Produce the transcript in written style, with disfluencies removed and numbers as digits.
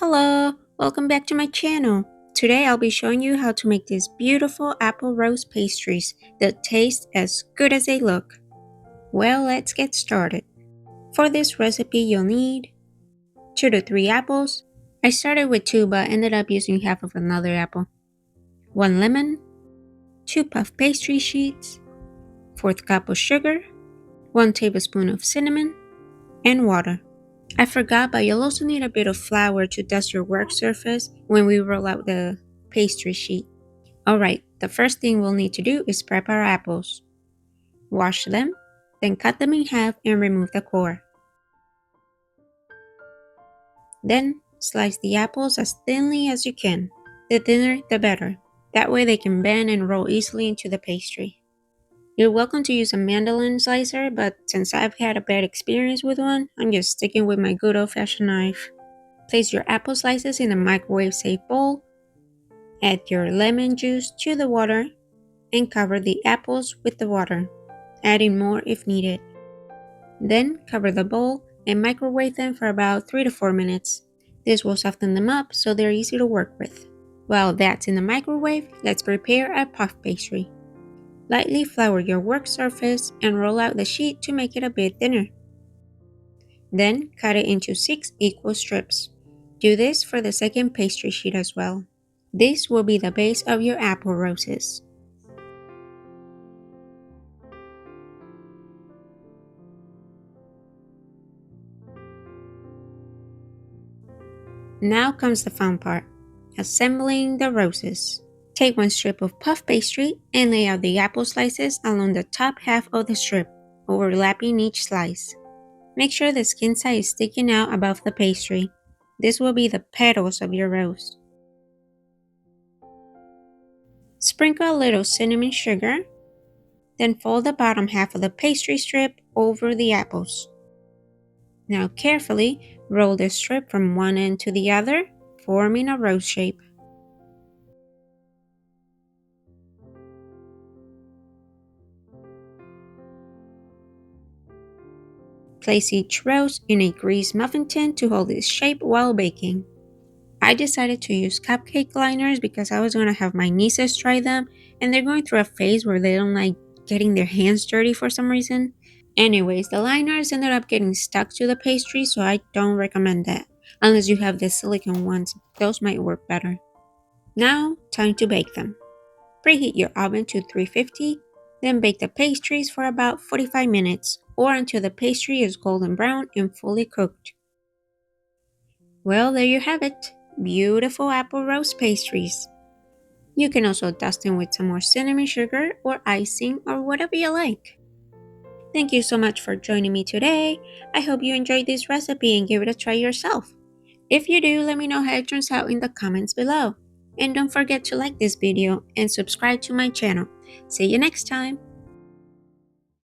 Hello, welcome back to my channel. Today I'll be showing you how to make these beautiful apple rose pastries that taste as good as they look. Well, let's get started. For this recipe you'll need 2 to 3 apples. I started with 2 but ended up using half of another apple. 1 lemon, 2 puff pastry sheets, 1/4 cup of sugar, 1 tablespoon of cinnamon, and water. I forgot, but you'll also need a bit of flour to dust your work surface when we roll out the pastry sheet. Alright, the first thing we'll need to do is prep our apples. Wash them, then cut them in half and remove the core. Then, slice the apples as thinly as you can. The thinner, the better. That way they can bend and roll easily into the pastry. You're welcome to use a mandolin slicer, but since I've had a bad experience with one, I'm just sticking with my good old-fashioned knife. Place your apple slices in a microwave-safe bowl. Add your lemon juice to the water and cover the apples with the water, adding more if needed. Then cover the bowl and microwave them for about 3 to 4 minutes. This will soften them up so they're easy to work with. While that's in the microwave, let's prepare a puff pastry. Lightly flour your work surface and roll out the sheet to make it a bit thinner. Then cut it into 6 equal strips. Do this for the second pastry sheet as well. This will be the base of your apple roses. Now comes the fun part, assembling the roses. Take 1 strip of puff pastry and lay out the apple slices along the top half of the strip, overlapping each slice. Make sure the skin side is sticking out above the pastry. This will be the petals of your rose. Sprinkle a little cinnamon sugar, then fold the bottom half of the pastry strip over the apples. Now carefully roll the strip from one end to the other, forming a rose shape. Place each rose in a greased muffin tin to hold its shape while baking. I decided to use cupcake liners because I was going to have my nieces try them, and they're going through a phase where they don't like getting their hands dirty for some reason. Anyways, the liners ended up getting stuck to the pastry, so I don't recommend that. Unless you have the silicone ones, those might work better. Now, time to bake them. Preheat your oven to 350, then bake the pastries for about 45 minutes or until the pastry is golden brown and fully cooked. Well, there you have it. Beautiful apple rose pastries. You can also dust them with some more cinnamon sugar or icing or whatever you like. Thank you so much for joining me today. I hope you enjoyed this recipe and give it a try yourself. If you do, let me know how it turns out in the comments below. And don't forget to like this video and subscribe to my channel. See you next time.